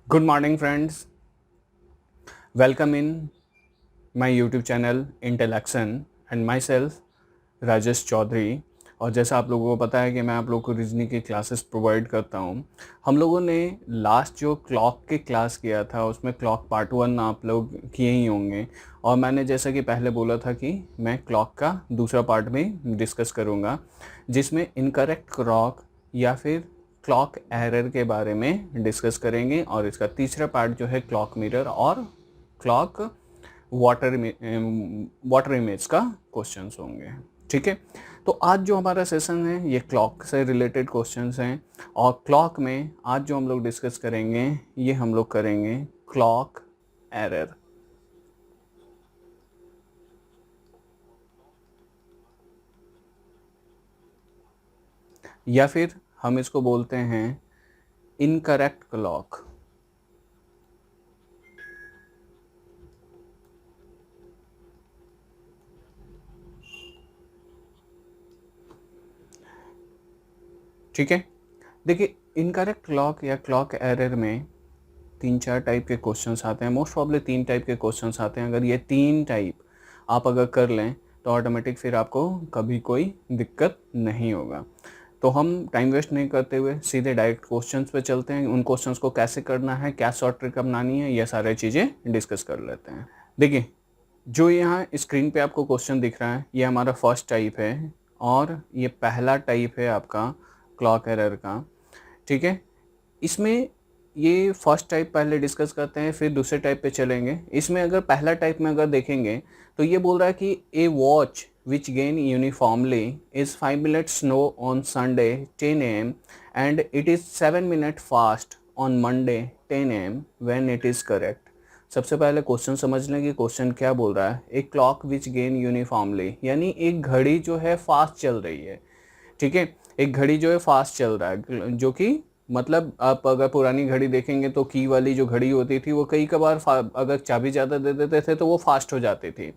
Good morning, friends. Welcome in my YouTube channel Intellection and myself Rajesh Chaudhary. और जैसा आप लोगों को पता है कि मैं आप लोगों को रीजनिंग की क्लासेस प्रोवाइड करता हूं। हम लोगों ने लास्ट जो क्लॉक की क्लास किया था उसमें क्लॉक पार्ट 1 आप लोग किए ही होंगे, और मैंने जैसा कि पहले बोला था कि मैं क्लॉक का दूसरा पार्ट में डिस्कस करूंगा, जिसमें इनकरेक्ट क्लॉक या फिर क्लॉक एरर के बारे में डिस्कस करेंगे। और इसका तीसरा पार्ट जो है क्लॉक मिरर और क्लॉक वाटर इमेज का क्वेश्चंस होंगे। ठीक है, तो आज जो हमारा सेशन है ये क्लॉक से रिलेटेड क्वेश्चंस हैं, और क्लॉक में आज जो हम लोग डिस्कस करेंगे ये हम लोग करेंगे क्लॉक एरर, या फिर हम इसको बोलते हैं इनकरेक्ट क्लॉक। ठीक है, देखिए इनकरेक्ट क्लॉक या क्लॉक एरर में 3-4 टाइप के क्वेश्चंस आते हैं। मोस्ट प्रॉब्ली 3 टाइप के क्वेश्चंस आते हैं। अगर ये 3 टाइप आप अगर कर लें तो ऑटोमेटिक फिर आपको कभी कोई दिक्कत नहीं होगा। तो हम टाइम वेस्ट नहीं करते हुए सीधे डायरेक्ट क्वेश्चंस पे चलते हैं। उन क्वेश्चंस को कैसे करना है, क्या शॉर्ट ट्रिक अपनानी है, ये सारी चीज़ें डिस्कस कर लेते हैं। देखिए, जो यहाँ स्क्रीन पे आपको क्वेश्चन दिख रहा है ये हमारा फर्स्ट टाइप है, और ये पहला टाइप है आपका क्लॉक एरर का। ठीक है, इसमें ये फर्स्ट टाइप पहले डिस्कस करते हैं, फिर दूसरे टाइप पे चलेंगे। इसमें अगर पहला टाइप में अगर देखेंगे तो ये बोल रहा है कि a watch which gain uniformly is 5 minute slow on Sunday 10 AM and it is 7 minute fast on Monday 10 AM when it is correct. सबसे पहले क्वेश्चन समझ लें कि क्वेश्चन क्या बोल रहा है। एक क्लॉक विच गेन यूनिफॉर्मली, यानी एक घड़ी जो है फास्ट चल रही है। ठीक है, एक घड़ी जो है फास्ट चल रहा है, जो कि मतलब आप अगर पुरानी घड़ी देखेंगे तो की वाली जो घड़ी होती थी वो कई कबार अगर चाबी ज़्यादा दे देते थे तो वो फास्ट हो जाती थी।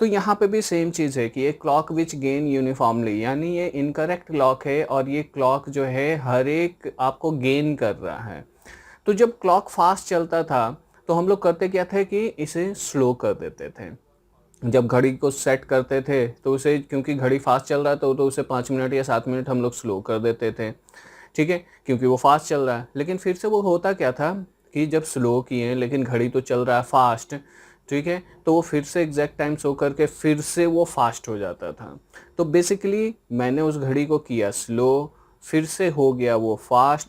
तो यहाँ पे भी सेम चीज़ है कि एक क्लॉक विच गेन यूनिफॉर्मली, यानी ये इनकरेक्ट क्लॉक है, और ये क्लॉक जो है हर एक आपको गेन कर रहा है। तो जब क्लॉक फास्ट चलता था तो हम लोग करते क्या थे कि इसे स्लो कर देते थे। जब घड़ी को सेट करते थे तो उसे, क्योंकि घड़ी फास्ट चल रहा है तो उसे 5 मिनट या 7 मिनट हम लोग स्लो कर देते थे। ठीक है, क्योंकि वो फास्ट चल रहा है। लेकिन फिर से वो होता क्या था कि जब स्लो किए लेकिन घड़ी तो चल रहा है फास्ट, ठीक है, तो वो फिर से एग्जैक्ट टाइम शो करके फिर से वो फास्ट हो जाता था। तो बेसिकली मैंने उस घड़ी को किया स्लो, फिर से हो गया वो फास्ट।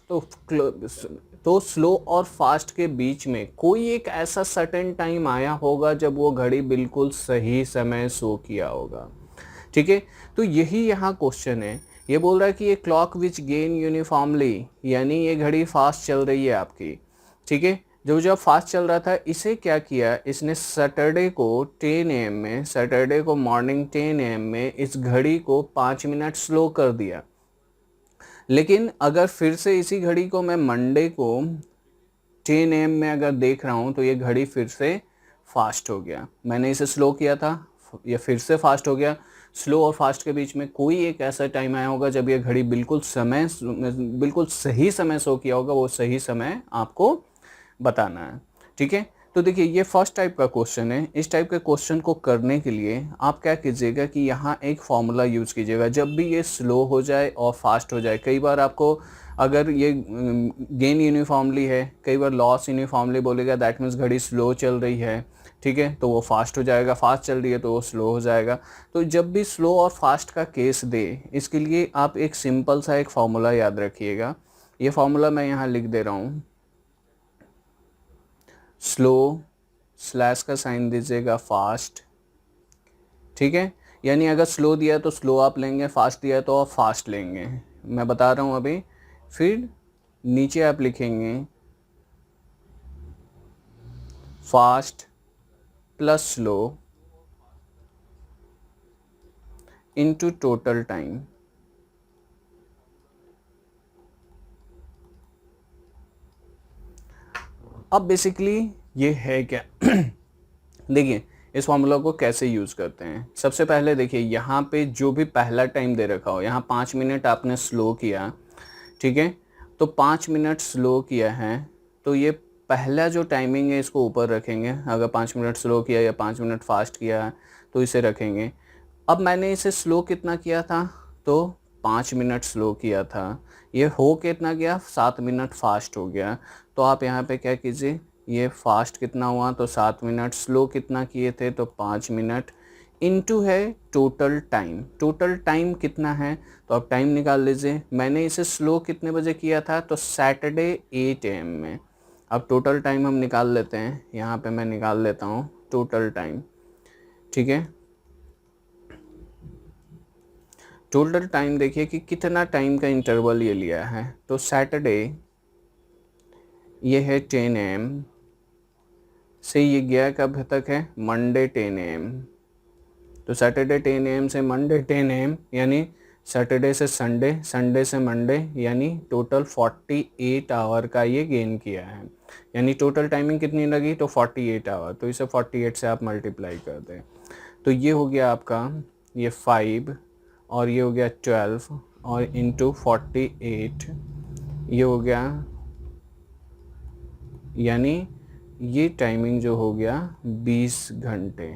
तो स्लो और फास्ट के बीच में कोई एक ऐसा सर्टेन टाइम आया होगा जब वो घड़ी बिल्कुल सही समय शो किया होगा। ठीक है, तो यही यहाँ क्वेश्चन है। ये बोल रहा है कि ये क्लॉक विच गेन यूनिफॉर्मली, यानी ये घड़ी फास्ट चल रही है आपकी। ठीक है, जो जब फास्ट चल रहा था इसे क्या किया, इसने सैटरडे को 10 AM में, सैटरडे को मॉर्निंग 10 AM में इस घड़ी को 5 मिनट स्लो कर दिया। लेकिन अगर फिर से इसी घड़ी को मैं मंडे को 10 AM में अगर देख रहा हूँ तो ये घड़ी फिर से फास्ट हो गया। मैंने इसे स्लो किया था, ये फिर से फास्ट हो गया। स्लो और फास्ट के बीच में कोई एक ऐसा टाइम आया होगा जब ये घड़ी बिल्कुल सही समय शो किया होगा। वो सही समय आपको बताना है। ठीक है, तो देखिए ये फर्स्ट टाइप का क्वेश्चन है। इस टाइप के क्वेश्चन को करने के लिए आप क्या कीजिएगा कि यहाँ एक फॉर्मूला यूज़ कीजिएगा। जब भी ये स्लो हो जाए और फास्ट हो जाए, कई बार आपको अगर ये गेन यूनिफॉर्मली है, कई बार लॉस यूनिफॉर्मली बोलेगा, दैट मीन्स घड़ी स्लो चल रही है। ठीक है, तो वो फास्ट हो जाएगा, फास्ट चल रही है तो वो स्लो हो जाएगा। तो जब भी स्लो और फास्ट का केस दे, इसके लिए आप एक सिंपल सा एक फार्मूला याद रखिएगा। ये फार्मूला मैं यहाँ लिख दे रहा हूँ। स्लो स्लैश का साइन दीजिएगा फास्ट। ठीक है, यानी अगर स्लो दिया तो स्लो आप लेंगे, फास्ट दिया तो आप फास्ट लेंगे। मैं बता रहा हूँ अभी। फिर नीचे आप लिखेंगे fast plus slow into total time. अब बेसिकली ये है क्या देखिए इस फॉर्मूला को कैसे यूज़ करते हैं। सबसे पहले देखिए यहाँ पे जो भी पहला टाइम दे रखा हो, यहाँ 5 मिनट आपने स्लो किया। ठीक है, तो 5 मिनट स्लो किया है तो ये पहला जो टाइमिंग है इसको ऊपर रखेंगे, अगर 5 मिनट स्लो किया या 5 मिनट फास्ट किया है तो इसे रखेंगे। अब मैंने इसे स्लो कितना किया था, तो 5 मिनट स्लो किया था, ये हो कितना गया 7 मिनट फास्ट हो गया। तो आप यहाँ पे क्या कीजिए, ये फास्ट कितना हुआ तो 7 मिनट, स्लो कितना किए थे तो 5 मिनट, इनटू है टोटल टाइम। टोटल टाइम कितना है तो आप टाइम निकाल लीजिए। मैंने इसे स्लो कितने बजे किया था तो सैटरडे 8 AM में। अब टोटल टाइम हम निकाल लेते हैं, यहाँ पे मैं निकाल लेता हूँ टोटल टाइम, ठीक है। टोटल टाइम देखिए कि कितना टाइम का इंटरवल ये लिया है, तो सैटरडे ये है 10 AM से ये गया कब तक है, मंडे 10 AM। तो सैटरडे 10 AM से मंडे 10 AM, यानी सैटरडे से संडे, संडे से मंडे, यानी टोटल 48 आवर का ये गेन किया है। यानी टोटल टाइमिंग कितनी लगी तो 48 आवर, तो इसे 48 से आप मल्टीप्लाई कर दें तो ये हो गया आपका ये 5 और ये हो गया 12 और इंटू 48 ये हो गया, यानी ये टाइमिंग जो हो गया 20 घंटे।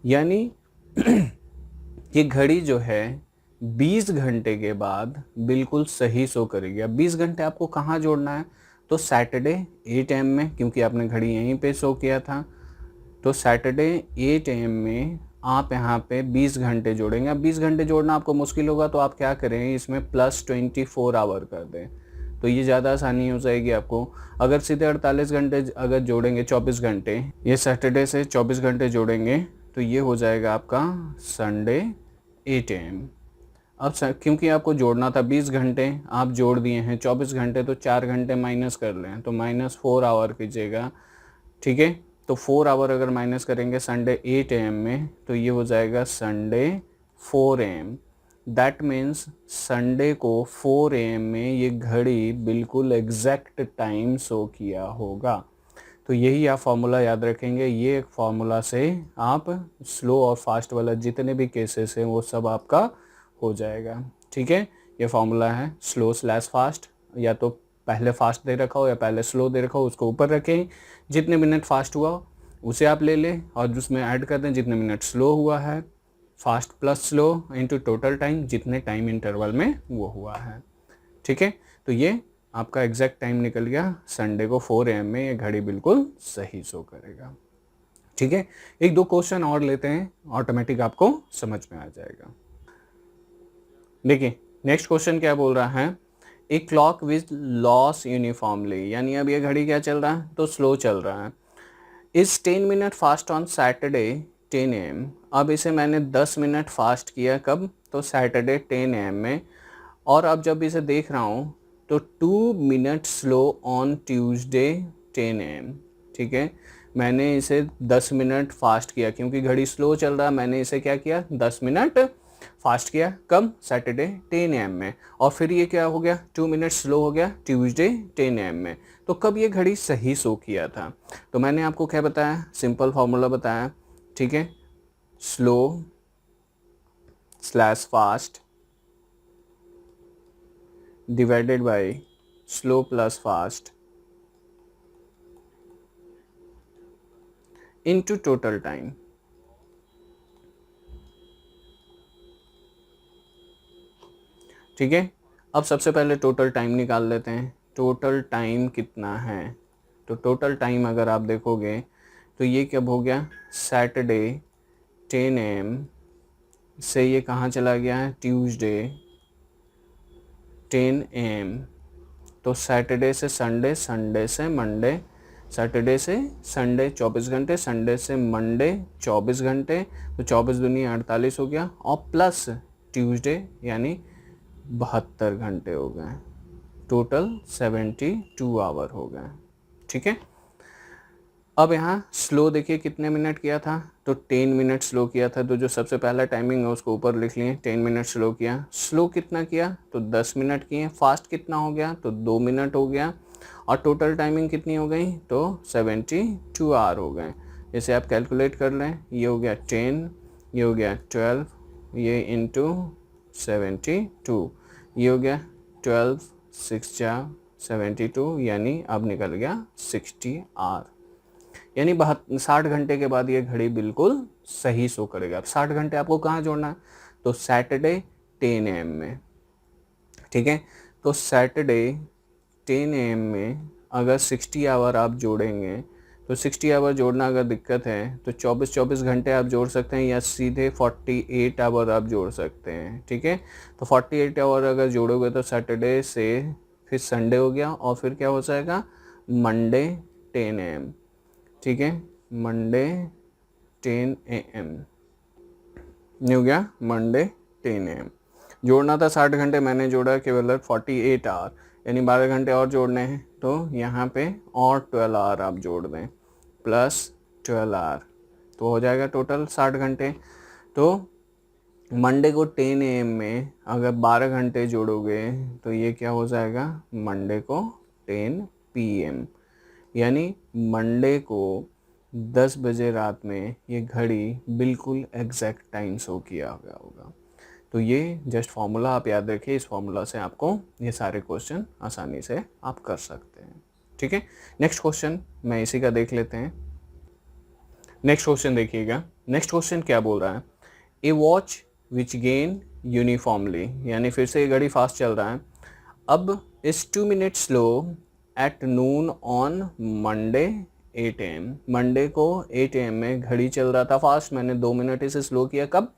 यानी ये घड़ी जो है 20 घंटे के बाद बिल्कुल सही शो करेगी। अब 20 घंटे आपको कहाँ जोड़ना है तो सैटरडे 8 AM में, क्योंकि आपने घड़ी यहीं पे शो किया था, तो सैटरडे 8 AM में आप यहाँ पे 20 घंटे जोड़ेंगे। अब 20 घंटे जोड़ना आपको मुश्किल होगा तो आप क्या करें, इसमें प्लस 24 आवर कर दें तो ये ज़्यादा आसानी हो जाएगी आपको। अगर सीधे 48 घंटे अगर जोड़ेंगे, 24 घंटे, ये सैटरडे से 24 घंटे जोड़ेंगे तो ये हो जाएगा आपका संडे 8 AM। अब क्योंकि आपको जोड़ना था 20 घंटे, आप जोड़ दिए हैं 24 घंटे, तो 4 घंटे माइनस कर लें तो -4 आवर कीजिएगा, ठीक है। तो 4 आवर अगर माइनस करेंगे संडे 8 AM में तो ये हो जाएगा Sunday 4 AM। That means Sunday को 4 AM में ये घड़ी बिल्कुल एग्जैक्ट टाइम शो किया होगा। तो यही आप फार्मूला याद रखेंगे। ये एक फार्मूला से आप स्लो और फास्ट वाला जितने भी केसेस हैं वो सब आपका हो जाएगा, ठीक है। ये फार्मूला है स्लो स्लैश फास्ट, या तो पहले फास्ट दे रखा हो या पहले स्लो दे रखा हो उसको ऊपर रखें, जितने मिनट फास्ट हुआ उसे आप ले लें और उसमें ऐड कर दें जितने मिनट स्लो हुआ है, fast plus slow into total time जितने टाइम इंटरवल में वो हुआ है, ठीक है। तो ये आपका एग्जैक्ट टाइम निकल गया, संडे को 4 AM में ये घड़ी बिल्कुल सही शो करेगा, ठीक है। एक दो क्वेश्चन और लेते हैं, ऑटोमेटिक आपको समझ में आ जाएगा। देखिए नेक्स्ट क्वेश्चन क्या बोल रहा है, a clock which loss uniformly, यानी अब ये घड़ी क्या चल रहा है तो स्लो चल रहा है, is 10 minute fast on Saturday 10 AM। अब इसे मैंने 10 मिनट फास्ट किया कब तो सैटरडे 10 AM में, और अब जब इसे देख रहा हूँ तो 2 minute slow on Tuesday 10 AM, ठीक है। मैंने इसे 10 मिनट फास्ट किया क्योंकि घड़ी स्लो चल रहा है, मैंने इसे क्या किया 10 मिनट फास्ट किया कब सैटरडे 10 AM में, और फिर ये क्या हो गया 2 मिनट स्लो हो गया ट्यूसडे 10 AM में। तो कब ये घड़ी सही शो किया था, तो मैंने आपको क्या बताया, सिंपल फार्मूला बताया, ठीक है। Slow slash fast divided by slow plus fast into total time, ठीक है। अब सबसे पहले टोटल टाइम निकाल लेते हैं, टोटल टाइम कितना है, तो टोटल टाइम अगर आप देखोगे तो ये कब हो गया सैटरडे 10 AM से ये कहाँ चला गया है ट्यूसडे 10 AM। तो सैटरडे से संडे, संडे से मंडे, सैटरडे से संडे 24 घंटे, संडे से मंडे 24 घंटे, तो 24 दूनी 48 हो गया, और प्लस ट्यूसडे यानी 72 घंटे हो गए, टोटल 72 आवर हो गए, ठीक है। अब यहाँ स्लो देखिए कितने मिनट किया था तो 10 मिनट स्लो किया था, तो जो सबसे पहला टाइमिंग है उसको ऊपर लिख लिए, 10 मिनट स्लो किया। स्लो कितना किया तो 10 मिनट किए। फास्ट कितना हो गया तो 2 मिनट हो गया, और टोटल टाइमिंग कितनी हो गई तो 72 आवर हो गए। इसे आप कैलकुलेट कर लें, ये हो गया 10, ये हो गया 12, ये इंटू 72, ये हो गया 12 6 जा 72 यानी अब निकल गया 60 आवर, यानी 60 घंटे के बाद ये घड़ी बिल्कुल सही शो करेगा। अब 60 घंटे आपको कहाँ जोड़ना है, तो सैटरडे 10 AM में, ठीक है। तो सैटरडे 10 AM में अगर 60 आवर आप जोड़ेंगे तो 60 आवर जोड़ना अगर दिक्कत है तो 24 घंटे आप जोड़ सकते हैं या सीधे 48 आवर आप जोड़ सकते हैं, ठीक है। तो 48 आवर अगर जोड़ोगे तो सैटरडे से फिर संडे हो गया और फिर क्या हो जाएगा, मंडे 10 AM, ठीक है। मंडे 10 AM नहीं हो गया, मंडे 10 AM। जोड़ना था 60 घंटे, मैंने जोड़ा केवल 48 आवर, यानी 12 घंटे और जोड़ने हैं। तो यहाँ पे और 12 आवर आप जोड़ दें, प्लस 12 आवर, तो हो जाएगा टोटल 60 घंटे। तो मंडे को 10 AM में अगर 12 घंटे जोड़ोगे तो ये क्या हो जाएगा, मंडे को 10 PM, यानी मंडे को 10 बजे रात में ये घड़ी बिल्कुल एग्जैक्ट टाइम शो किया गया होगा। तो ये जस्ट फॉर्मूला आप याद रखिए, इस फॉर्मूला से आपको ये सारे क्वेश्चन आसानी से आप कर सकते हैं, ठीक है। नेक्स्ट क्वेश्चन मैं इसी का देख लेते हैं। नेक्स्ट क्वेश्चन देखिएगा, नेक्स्ट क्वेश्चन क्या बोल रहा है, a watch which gain uniformly, यानी फिर से ये घड़ी फास्ट चल रहा है, अब is 2 minute slow at noon on Monday 8 AM। Monday को 8 AM में घड़ी चल रहा था फास्ट, मैंने 2 मिनट इसे स्लो किया, कब,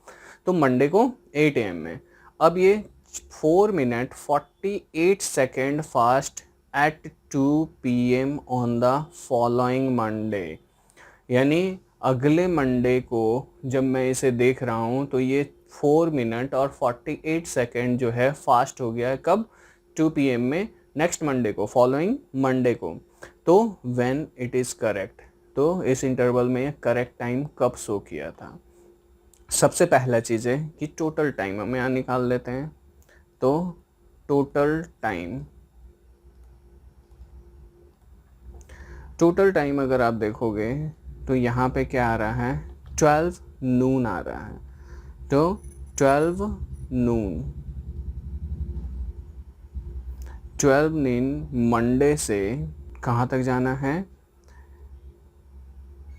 तो मंडे को 8 AM में। अब ये 4 minute 48 second fast at 2 PM on the following Monday, यानी अगले मंडे को जब मैं इसे देख रहा हूँ तो ये 4 मिनट और 48 सेकेंड जो है फास्ट हो गया है, कब, 2 PM में नेक्स्ट मंडे को, फॉलोइंग मंडे को। तो व्हेन इट इज़ करेक्ट, तो इस इंटरवल में करेक्ट टाइम कब शो किया था। सबसे पहला चीज़ है कि टोटल टाइम हम यहाँ निकाल लेते हैं। तो टोटल टाइम अगर आप देखोगे तो यहाँ पे क्या आ रहा है, 12 नून आ रहा है। तो 12 नून मंडे से कहाँ तक जाना है,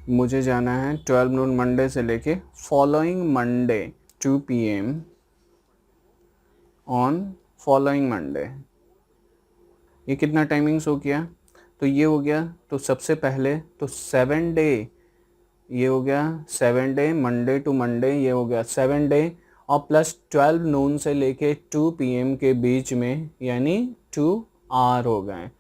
मुझे जाना है 12 नून मंडे से लेके following Monday 2 PM on following Monday. ये कितना टाइमिंग शो किया, तो ये हो गया, तो सबसे पहले तो 7 डे, ये हो गया 7 डे, मंडे टू मंडे, ये हो गया 7 डे, और प्लस 12 नून से लेके 2 PM के बीच में, यानी 2 आवर हो गए।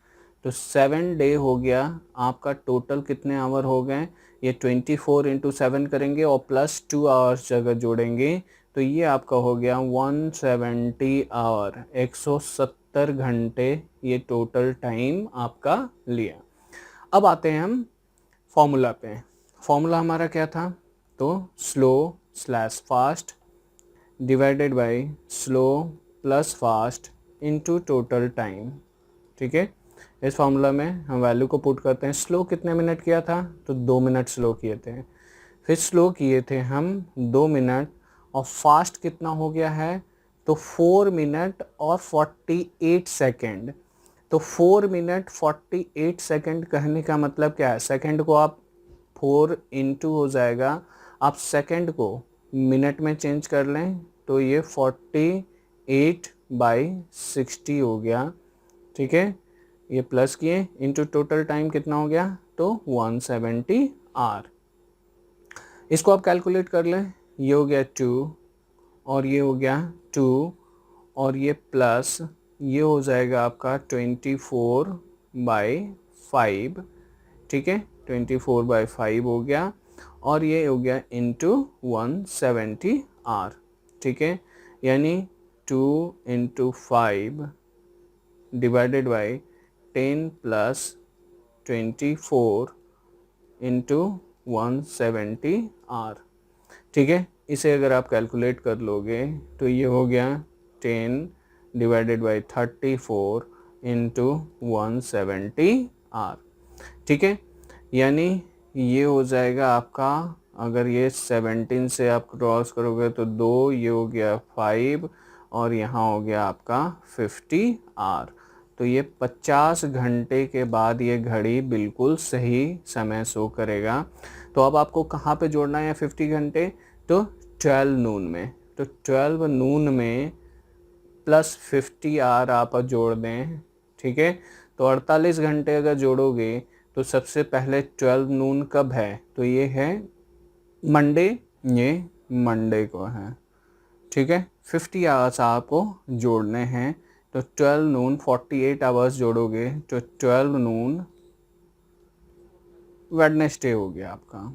तो 7 डे हो गया आपका, टोटल कितने आवर हो गए, ये 24 × 7 करेंगे और प्लस 2 आवर्स अगर जोड़ेंगे तो ये आपका हो गया 170 आवर, 170 घंटे ये टोटल टाइम आपका लिया। अब आते हैं हम फॉर्मूला पे। फॉर्मूला हमारा क्या था, तो slow slash fast divided by slow plus fast into total time, ठीक है। इस फॉर्मूला में हम वैल्यू को पुट करते हैं। स्लो कितने मिनट किया था, तो 2 मिनट स्लो किए थे, फिर स्लो किए थे हम 2 मिनट, और फास्ट कितना हो गया है, तो 4 मिनट और 48 सेकेंड। तो 4 मिनट 48 सेकेंड कहने का मतलब क्या है, सेकेंड को आप 4 इंटू हो जाएगा, आप सेकेंड को मिनट में चेंज कर लें तो ये 48/60 हो गया, ठीक है। ये प्लस किए इंटू टोटल टाइम कितना हो गया, तो 170 आवर। इसको आप कैलकुलेट कर लें, ये हो गया 2 और ये हो गया 2 और ये प्लस ये हो जाएगा आपका 24/5, ठीक है, 24/5 हो गया, और ये हो गया इंटू 170 आवर, ठीक है, यानी 2 × 5 डिवाइडेड बाई 10 + 24 इंटू 170 आवर, ठीक है। इसे अगर आप कैलकुलेट कर लोगे तो ये हो गया 10 डिवाइडेड बाई 34 इंटू 170 आवर, ठीक है। यानी ये हो जाएगा आपका, अगर ये 17 से आप क्रॉस करोगे तो 2, ये हो गया 5 और यहाँ हो गया आपका 50 आवर। तो ये 50 घंटे के बाद ये घड़ी बिल्कुल सही समय शो करेगा। तो अब आपको कहाँ पे जोड़ना है 50 घंटे, तो 12 नून में। तो 12 नून में प्लस 50 आवर आप जोड़ दें, ठीक है। तो 48 घंटे अगर जोड़ोगे तो सबसे पहले 12 नून कब है, तो ये है मंडे, ये मंडे को है, ठीक है। 50 आवर्स आपको जोड़ने हैं। तो 12 नून 48 आवर्स जोड़ोगे तो 12 नून वेडनेसडे हो गया आपका,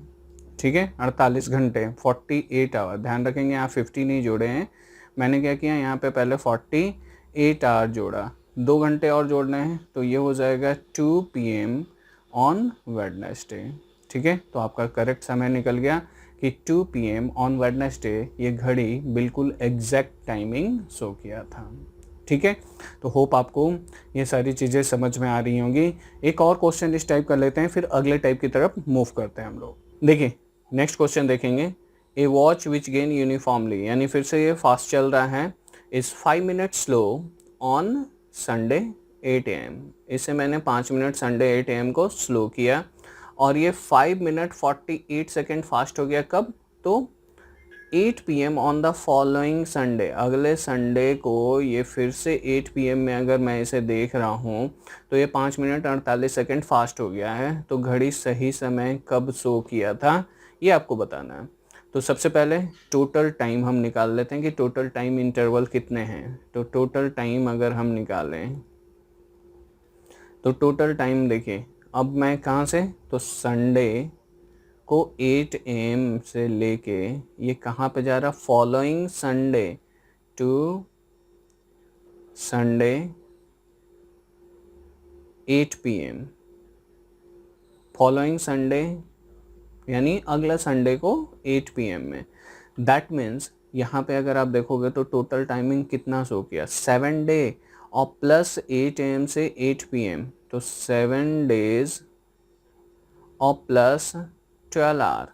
ठीक है। 48 घंटे 48 आवर, ध्यान रखेंगे यहाँ 50 नहीं जोड़े हैं, मैंने क्या किया यहाँ पे पहले 48 आवर जोड़ा, 2 घंटे और जोड़ने हैं तो ये हो जाएगा 2 PM ऑन वेडनेसडे, ठीक है। तो आपका करेक्ट समय निकल गया कि 2 PM ऑन वेडनेसडे ये घड़ी बिल्कुल एग्जैक्ट टाइमिंग शो किया था, ठीक है। तो होप आपको ये सारी चीज़ें समझ में आ रही होंगी। एक और क्वेश्चन इस टाइप कर लेते हैं, फिर अगले टाइप की तरफ मूव करते हैं हम लोग। देखिए नेक्स्ट क्वेश्चन देखेंगे, ए वॉच विच गेन यूनिफॉर्मली, यानी फिर से ये फास्ट चल रहा है, is 5 minute slow on Sunday 8 AM। इसे मैंने 5 मिनट संडे 8 AM को स्लो किया और ये 5 मिनट 48 सेकेंड फास्ट हो गया कब, तो 8 PM on the following Sunday, अगले संडे को ये फिर से 8 PM में अगर मैं इसे देख रहा हूँ तो ये 5 मिनट 48 सेकेंड फास्ट हो गया है। तो घड़ी सही समय कब शो किया था ये आपको बताना है। तो सबसे पहले टोटल टाइम हम निकाल लेते हैं कि टोटल टाइम इंटरवल कितने हैं। तो टोटल टाइम अगर हम निकालें तो टोटल टाइम देखिए, अब मैं कहाँ से, तो संडे को 8 AM से लेके ये कहाँ पे जा रहा, following Sunday to Sunday 8 PM, following Sunday यानी अगला संडे को 8 PM में। दैट मीन्स यहाँ पे अगर आप देखोगे तो टोटल टाइमिंग कितना शो किया, 7 डे और प्लस 8 AM से 8 PM, तो 7 डेज और प्लस 12 आवर,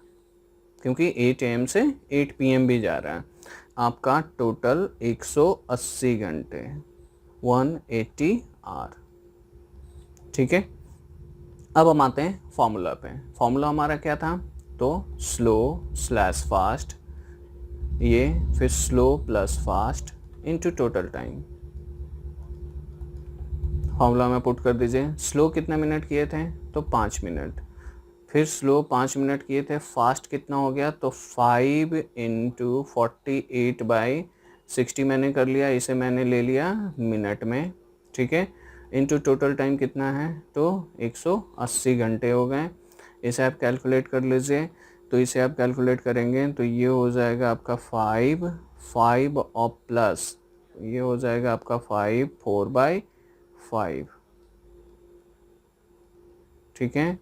क्योंकि 8 AM से 8 PM भी जा रहा है। आपका टोटल 180 घंटे 180 आवर, ठीक है। अब हम आते हैं फॉर्मूला पे। फॉर्मूला हमारा क्या था, तो स्लो स्लैश फास्ट, ये फिर slow plus fast into total time. Formula में पुट कर दीजिए, स्लो कितने मिनट किए थे, तो 5 मिनट, फिर स्लो 5 मिनट किए थे, फास्ट कितना हो गया, तो 5 इंटू 48/60 मैंने कर लिया, इसे मैंने ले लिया मिनट में, ठीक है। इंटू टोटल टाइम कितना है, तो 180 घंटे हो गए। इसे आप कैलकुलेट कर लीजिए, तो इसे आप कैलकुलेट करेंगे तो ये हो जाएगा आपका 5 और प्लस ये हो जाएगा आपका 5 4/5, ठीक है।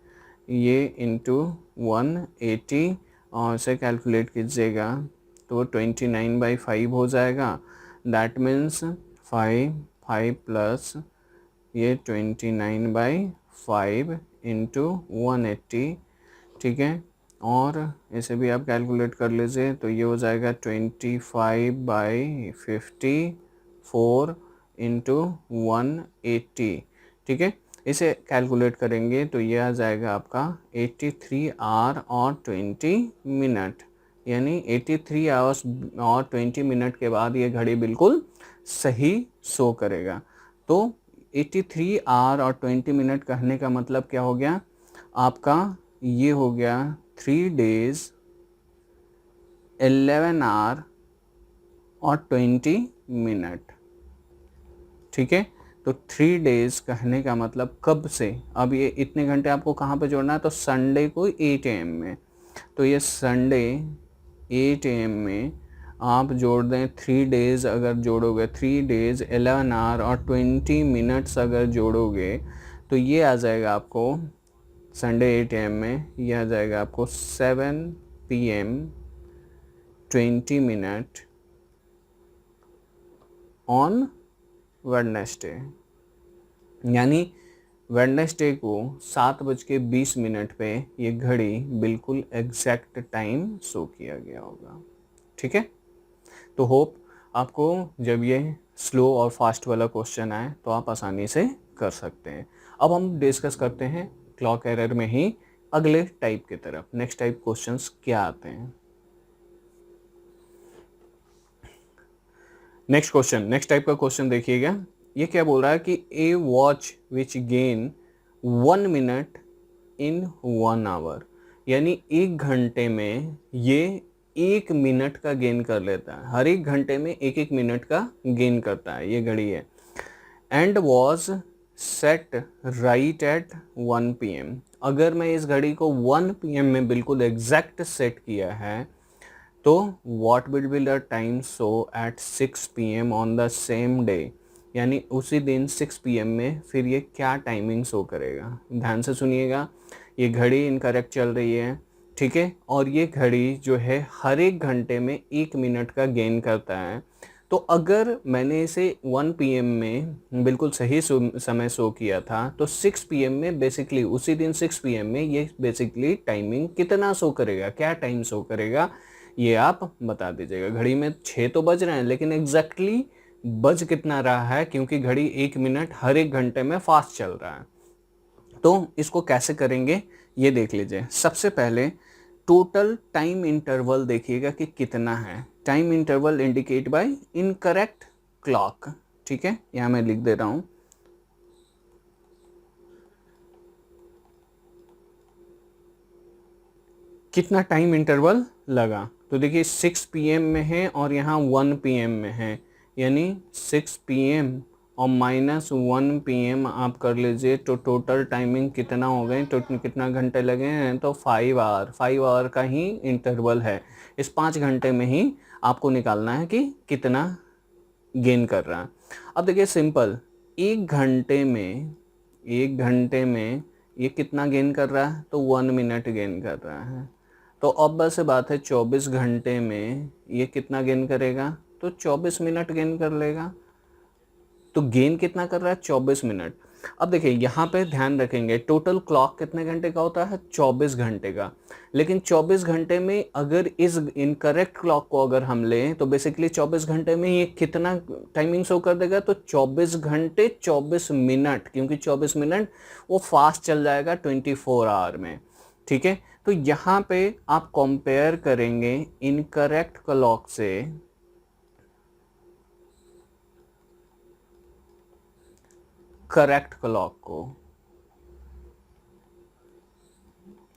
ये इंटू 180 और इसे कैलकुलेट कीजिएगा तो 29/5 हो जाएगा। दैट मीन्स 5 प्लस ये 29/5 इंटू 180, ठीक है। और इसे भी आप कैलकुलेट कर लीजिए तो ये हो जाएगा 25/54 इंटू 180, ठीक है। इसे कैलकुलेट करेंगे तो ये आ जाएगा आपका 83 आवर और 20 मिनट, यानी 83 आवर्स और 20 मिनट के बाद ये घड़ी बिल्कुल सही शो करेगा। तो 83 आवर और 20 मिनट कहने का मतलब क्या हो गया आपका, ये हो गया 3 डेज 11 आवर और 20 मिनट, ठीक है। तो 3 डेज कहने का मतलब कब से, अब ये इतने घंटे आपको कहाँ पे जोड़ना है, तो संडे को 8 AM में, तो ये संडे 8 AM में आप जोड़ दें 3 डेज, अगर जोड़ोगे 3 डेज 11 आवर और 20 मिनट्स अगर जोड़ोगे तो ये आ जाएगा आपको संडे 8 AM में, ये आ जाएगा आपको 7 PM 20 मिनट ऑन वेडनेसडे, यानी वेडनेसडे को 7:20 पे ये घड़ी बिल्कुल एग्जैक्ट टाइम शो किया गया होगा, ठीक है। तो होप आपको जब ये स्लो और फास्ट वाला क्वेश्चन आए तो आप आसानी से कर सकते हैं। अब हम डिस्कस करते हैं क्लॉक एरर में ही अगले टाइप की तरफ। नेक्स्ट टाइप क्वेश्चंस क्या आते हैं। नेक्स्ट टाइप का क्वेश्चन देखिएगा। ये क्या बोल रहा है कि a watch which gain 1 minute in 1 hour, यानी 1 घंटे में ये 1 मिनट का गेन कर लेता है। हर 1 घंटे में 1 मिनट का गेन करता है, ये घड़ी है। And was set right at 1 PM। अगर मैं इस घड़ी को 1 PM में बिल्कुल एग्जैक्ट सेट किया है तो what will be the time show at 6 PM on the same day, यानी उसी दिन 6 PM में फिर ये क्या टाइमिंग शो करेगा। ध्यान से सुनिएगा, ये घड़ी इनकरेक्ट चल रही है, ठीक है, और ये घड़ी जो है हर 1 घंटे में 1 मिनट का गेन करता है। तो अगर मैंने इसे 1 PM में बिल्कुल सही समय शो किया था तो 6 PM में बेसिकली उसी दिन 6 PM में ये बेसिकली टाइमिंग कितना शो करेगा, क्या टाइम शो करेगा, ये आप बता दीजिएगा। घड़ी में 6 तो बज रहे हैं लेकिन एग्जैक्टली बज कितना रहा है, क्योंकि घड़ी 1 मिनट हर 1 घंटे में फास्ट चल रहा है। तो इसको कैसे करेंगे ये देख लीजिए। सबसे पहले टोटल टाइम इंटरवल देखिएगा कि कितना है। Time interval indicate bye incorrect clock, ठीक है, यहां मैं लिख दे रहा हूं। कितना टाइम इंटरवल लगा, तो देखिए 6 PM में है और यहाँ 1 PM में है, यानी 6 PM और -1 PM आप कर लीजिए तो टोटल टाइमिंग कितना हो गए, तो कितना घंटे लगे हैं, तो 5 आवर का ही इंटरवल है। इस 5 घंटे में ही आपको निकालना है कि कितना गेन कर रहा है। अब देखिए सिंपल, 1 घंटे में ये कितना गेन कर रहा है, तो 1 मिनट गेन कर रहा है। तो अब बस बात है 24 घंटे में ये कितना गेन करेगा, तो 24 मिनट गेन कर लेगा। तो गेन कितना कर रहा है, 24 मिनट। अब देखिए यहाँ पे ध्यान रखेंगे, टोटल क्लॉक कितने घंटे का होता है, 24 घंटे का। लेकिन 24 घंटे में अगर इस इनकरेक्ट क्लॉक को अगर हम लें तो बेसिकली 24 घंटे में ये कितना टाइमिंग शो कर देगा, तो 24 घंटे 24 मिनट, क्योंकि 24 मिनट वो फास्ट चल जाएगा 24 आवर में, ठीक है। तो यहाँ पे आप कंपेयर करेंगे इनकरेक्ट क्लॉक से करेक्ट क्लॉक को,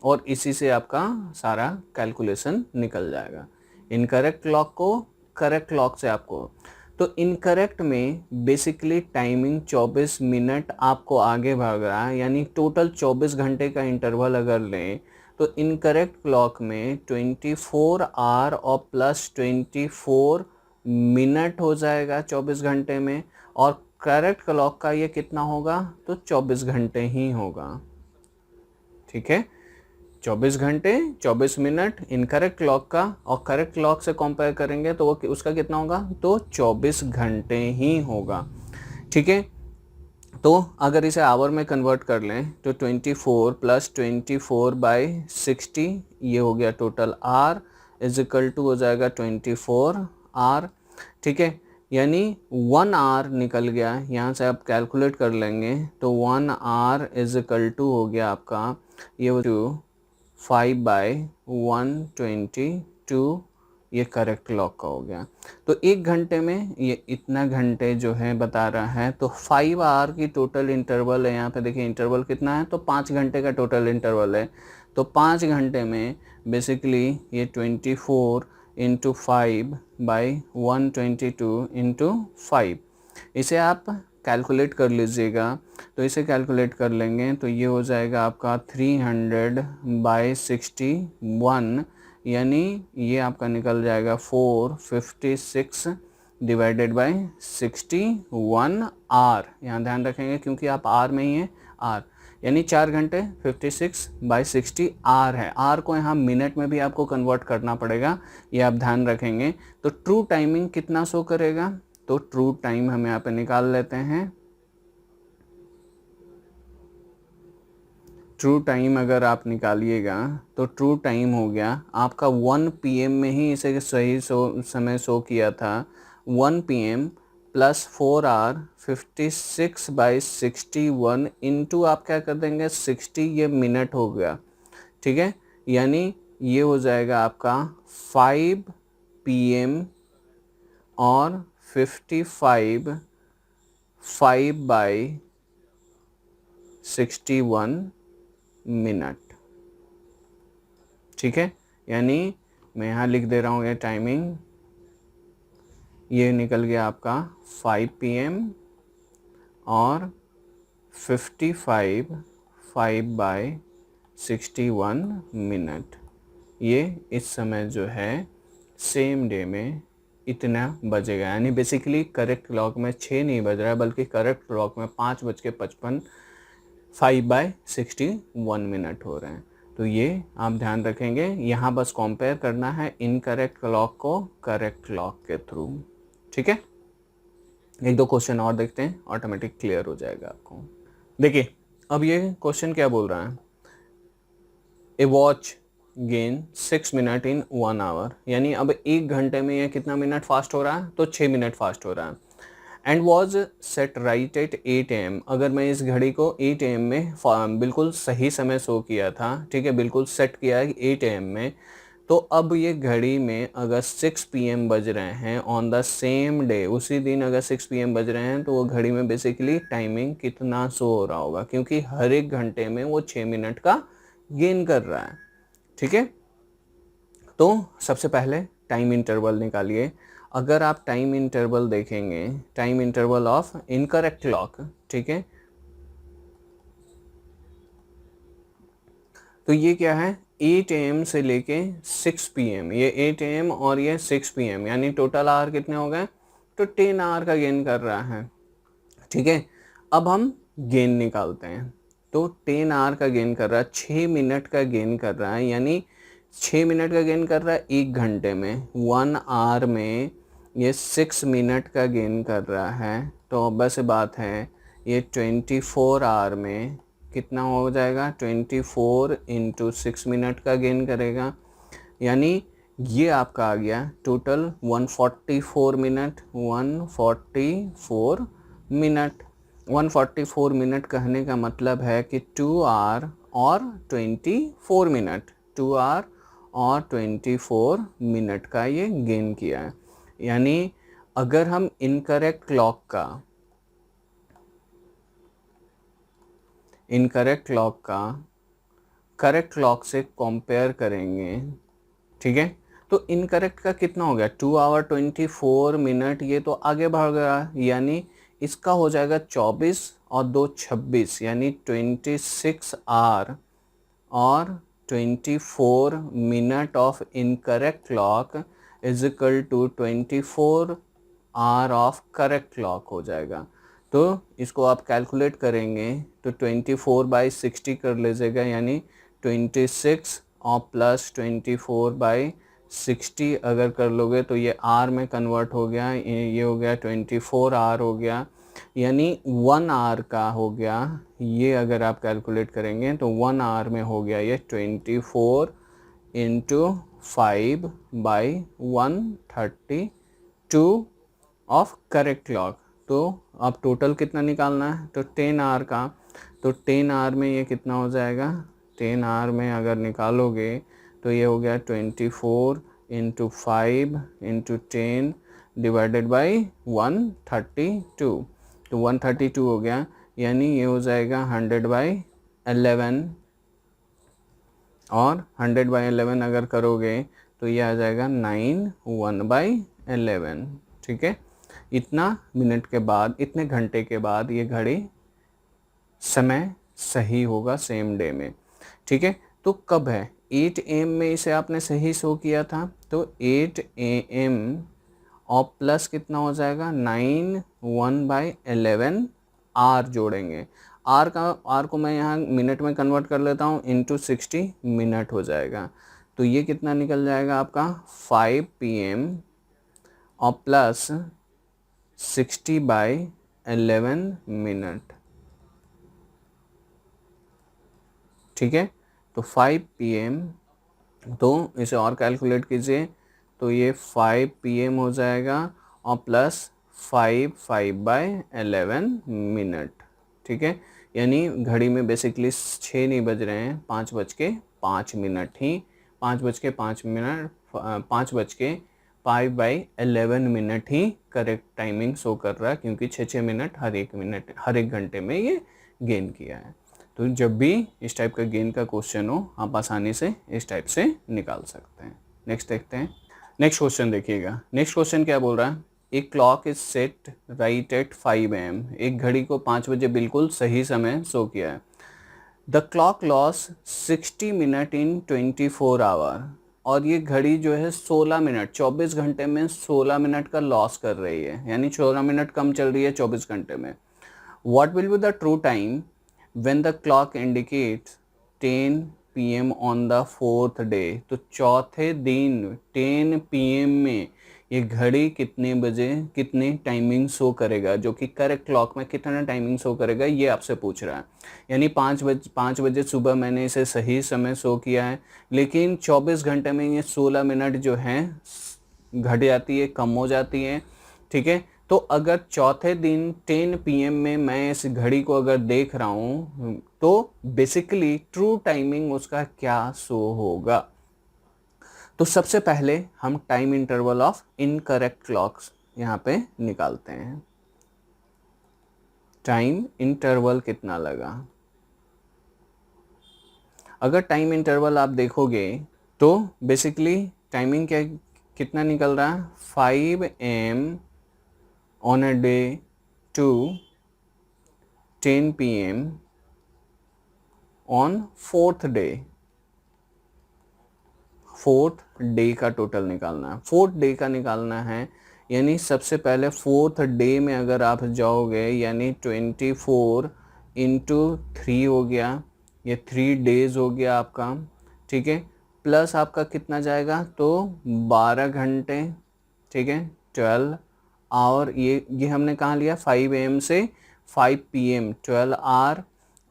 और इसी से आपका सारा कैलकुलेशन निकल जाएगा। इनकरेक्ट क्लॉक को करेक्ट क्लॉक से आपको, तो इनकरेक्ट में बेसिकली टाइमिंग 24 मिनट आपको आगे भाग रहा है, यानी टोटल 24 घंटे का इंटरवल अगर लें तो इनकरेक्ट क्लॉक में 24 आवर और प्लस 24 मिनट हो जाएगा 24 घंटे में, और करेक्ट क्लॉक का ये कितना होगा, तो 24 घंटे ही होगा, ठीक है। 24 घंटे 24 मिनट इनकरेक्ट क्लॉक का, और करेक्ट क्लॉक से कंपेयर करेंगे तो वो उसका कितना होगा, तो 24 घंटे ही होगा, ठीक है। तो अगर इसे आवर में कन्वर्ट कर लें तो 24 + 24/60 ये हो गया टोटल आर, इजिकल टू हो जाएगा 24 आर, ठीक है। यानी 1 आवर निकल गया, यहाँ से आप कैलकुलेट कर लेंगे तो 1 आवर इजिकल टू हो गया आपका ये 5/122, ये करेक्ट क्लॉक का हो गया। तो 1 घंटे में ये इतना घंटे जो है बता रहा है, तो 5 आवर की टोटल इंटरवल है। यहाँ पे देखिए इंटरवल कितना है, तो 5 घंटे का टोटल इंटरवल है। तो 5 घंटे में बेसिकली ये 24 × 5/122 × 5, इसे आप कैलकुलेट कर लीजिएगा। तो इसे कैलकुलेट कर लेंगे तो ये हो जाएगा आपका 300/61, यानी ये आपका निकल जाएगा 456 / 61 आर। यहाँ ध्यान रखेंगे क्योंकि आप आर में ही हैं, आर यानी 4 घंटे 56/60 आर है। आर को यहाँ मिनट में भी आपको कन्वर्ट करना पड़ेगा, ये आप ध्यान रखेंगे। तो ट्रू टाइमिंग कितना शो करेगा, तो ट्रू टाइम हम यहाँ पे निकाल लेते हैं। ट्रू टाइम अगर आप निकालिएगा तो ट्रू टाइम हो गया आपका 1 PM में ही इसे सही समय शो किया था, 1 PM प्लस 4 आर 56/61 इंटू आप क्या कर देंगे 60, ये मिनट हो गया, ठीक है। यानी ये हो जाएगा आपका 5 PM और 5/61 मिनट, ठीक है। यानी मैं यहाँ लिख दे रहा हूँ ये टाइमिंग, ये निकल गया आपका 5 PM और 5/61 मिनट। ये इस समय जो है सेम डे में इतना बजेगा। यानी बेसिकली करेक्ट क्लॉक में 6 नहीं बज रहा है, बल्कि करेक्ट क्लॉक में 5:55 5/61 मिनट हो रहे हैं। तो ये आप ध्यान रखेंगे, यहाँ बस कंपेयर करना है इनकरेक्ट क्लॉक को करेक्ट क्लॉक के थ्रू, ठीक है। एक दो क्वेश्चन और देखते हैं, ऑटोमेटिक क्लियर हो जाएगा आपको। देखिए अब ये क्वेश्चन क्या बोल रहा है, a watch gain 6 minute in 1 hour. यानी अब 1 घंटे में ये कितना मिनट फास्ट हो रहा है, तो 6 मिनट फास्ट हो रहा है। And was set right at 8 AM। अगर मैं इस घड़ी को 8 AM में बिल्कुल सही समय शो किया था, ठीक है, बिल्कुल सेट किया है 8 AM में, तो अब ये घड़ी में अगर 6 PM बज रहे हैं ऑन द सेम डे, उसी दिन अगर 6 PM बज रहे हैं, तो वो घड़ी में बेसिकली टाइमिंग कितना शो हो रहा होगा, क्योंकि हर एक घंटे में वो 6 मिनट का गेन कर रहा है, ठीक है। तो सबसे पहले टाइम इंटरवल निकालिए। अगर आप टाइम इंटरवल देखेंगे, time interval of incorrect clock, ठीक है, तो ये क्या है 8 AM से लेके 6 PM, ये 8 AM और ये 6 PM, यानी टोटल आवर कितने हो गए, तो 10 आवर का गेन कर रहा है, ठीक है। अब हम गेन निकालते हैं, तो 10 आवर का गेन कर रहा है, 6 मिनट का गेन कर रहा है, यानी 6 मिनट का गेन कर रहा है 1 घंटे में, 1 आवर में ये 6 मिनट का गेन कर रहा है। तो ऑब्वियस सी बात है ये 24 आवर में कितना हो जाएगा, 24 इंटू 6 मिनट का गेन करेगा। यानी ये आपका आ गया टोटल 144 मिनट, 144 मिनट। 144 मिनट कहने का मतलब है कि 2 आवर और 24 मिनट, 2 आवर और 24 मिनट का ये गेन किया है। यानी अगर हम इनकरेक्ट क्लॉक का करेक्ट क्लॉक से कंपेयर करेंगे, ठीक है, तो इनकरेक्ट का कितना हो गया 2 आवर 24 मिनट, ये तो आगे बढ़ गया, यानी इसका हो जाएगा 24 और 2 26, यानी 26 आवर और 24 minute of incorrect clock is equal to 24 hour of correct clock हो जाएगा। तो इसको आप कैलकुलेट करेंगे तो 24/60 कर लीजिएगा, यानी 26 और प्लस 24/60 अगर कर लोगे तो ये आर में कन्वर्ट हो गया, ये हो गया 24 आवर हो गया, यानी 1 आवर का हो गया। ये अगर आप कैलकुलेट करेंगे तो 1 आवर में हो गया ये 24 इंटू 5/132 ऑफ करेक्ट क्लॉक। तो अब टोटल कितना निकालना है, तो 10 आवर का, तो 10 आवर में ये कितना हो जाएगा, 10 आवर में अगर निकालोगे तो ये हो गया 24 इंटू 5 इंटू 10 डिवाइडेड बाई 132, तो 132 हो गया, यानी ये हो जाएगा 100/11, और 100/11 अगर करोगे तो ये आ जाएगा 9 1/11, ठीक है। इतना मिनट के बाद, इतने घंटे के बाद ये घड़ी समय सही होगा सेम डे में, ठीक है। तो कब है 8 AM में इसे आपने सही शो किया था, तो 8 AM और प्लस कितना हो जाएगा 9 1/11 आर जोड़ेंगे, आर को मैं यहाँ मिनट में कन्वर्ट कर लेता हूँ, इंटू 60 मिनट हो जाएगा। तो ये कितना निकल जाएगा आपका 5 PM और प्लस 60/11 मिनट, ठीक है। तो 5 PM, तो इसे और कैलकुलेट कीजिए, तो ये 5 PM हो जाएगा और प्लस 5/11 मिनट, ठीक है। यानी घड़ी में बेसिकली 6 नहीं बज रहे हैं, 5:05 ही, 5:05 5/11 मिनट ही करेक्ट टाइमिंग शो कर रहा है, क्योंकि 6 मिनट हर एक घंटे में ये गेन किया है। तो जब भी इस टाइप का गेन का क्वेश्चन हो, आप आसानी से इस टाइप से निकाल सकते हैं। नेक्स्ट देखते हैं। नेक्स्ट क्वेश्चन देखिएगा। नेक्स्ट क्वेश्चन क्या बोल रहा है, एक clock is set right at 5 AM। एक घड़ी को 5 बजे बिल्कुल सही समय शो किया है। The clock loss 60 minute in 24 hour. और ये घड़ी जो है 16 मिनट, 24 घंटे में 16 मिनट का लॉस कर रही है, यानी 16 मिनट कम चल रही है 24 घंटे में। What will be the true time when the clock indicates 10 PM on the 4th day. तो चौथे दिन 10 PM में ये घड़ी कितने बजे कितने टाइमिंग शो करेगा, जो कि करेक्ट क्लॉक में कितना टाइमिंग शो करेगा, ये आपसे पूछ रहा है। यानी 5 बजे सुबह मैंने इसे सही समय शो किया है, लेकिन 24 घंटे में ये 16 मिनट जो हैं घट जाती है, कम हो जाती है, ठीक है। तो अगर चौथे दिन 10 PM में मैं इस घड़ी को अगर देख रहा हूँ, तो बेसिकली ट्रू टाइमिंग उसका क्या शो होगा। तो सबसे पहले हम time interval of incorrect clocks यहाँ पे निकालते हैं। टाइम इंटरवल कितना लगा, अगर टाइम इंटरवल आप देखोगे तो बेसिकली टाइमिंग क्या कितना निकल रहा है, 5 AM on a day to 10 PM on 4th डे। 4th डे का टोटल निकालना है, 4th डे का निकालना है। यानी सबसे पहले 4th डे में अगर आप जाओगे, यानी 24 इंटू 3 हो गया, ये 3 डेज हो गया आपका, ठीक है। प्लस आपका कितना जाएगा, तो 12 घंटे, ठीक है, 12 और ये हमने कहाँ लिया, 5 AM से 5 PM 12 आवर,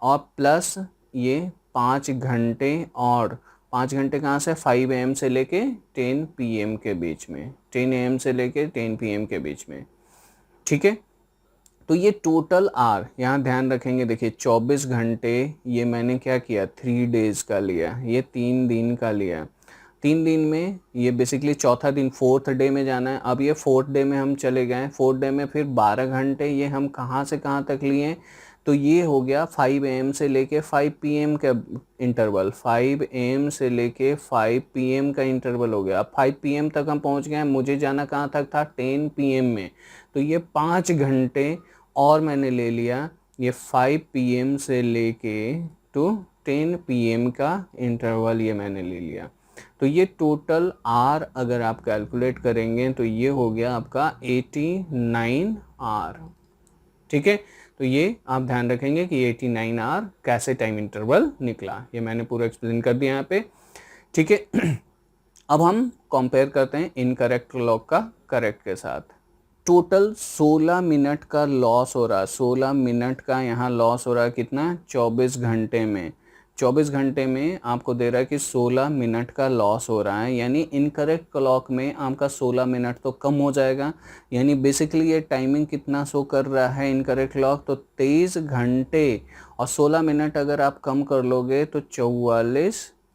और प्लस ये 5 घंटे, और 5 घंटे कहाँ से, 5 AM से लेके 10 PM के बीच में, 10 AM से लेके 10 PM के बीच में, ठीक है। तो ये टोटल आर यहाँ ध्यान रखेंगे, देखिए 24 घंटे ये मैंने क्या किया, 3 डेज का लिया, ये 3 दिन का लिया। 3 दिन में ये बेसिकली चौथा दिन 4th डे में जाना है। अब ये 4th डे में हम चले गए, 4th डे में फिर 12 घंटे ये हम कहाँ से कहाँ तक लिए, तो ये हो गया 5 AM से लेके 5 PM का इंटरवल, 5 AM से लेके 5 PM का इंटरवल हो गया। अब 5 PM तक हम पहुँच गए, मुझे जाना कहाँ तक था, 10 PM में। तो ये 5 घंटे और मैंने ले लिया, ये 5 PM से लेके तो 10 PM का इंटरवल ये मैंने ले लिया। तो ये टोटल आर अगर आप कैलकुलेट करेंगे तो ये हो गया आपका 89 आर, ठीक है। तो ये आप ध्यान रखेंगे कि 89 आर कैसे टाइम इंटरवल निकला, ये मैंने पूरा एक्सप्लेन कर दिया यहाँ पे, ठीक है। अब हम कंपेयर करते हैं इनकरेक्ट क्लॉक का करेक्ट के साथ। टोटल 16 मिनट का लॉस हो रहा है, 16 मिनट का यहाँ लॉस हो रहा है, कितना, 24 घंटे में। 24 घंटे में आपको दे रहा है कि 16 मिनट का लॉस हो रहा है, यानी इनकरेक्ट क्लॉक में आपका 16 मिनट तो कम हो जाएगा। यानी बेसिकली ये टाइमिंग कितना शो कर रहा है इनकरेक्ट क्लॉक, तो 23 घंटे, और 16 मिनट अगर आप कम कर लोगे तो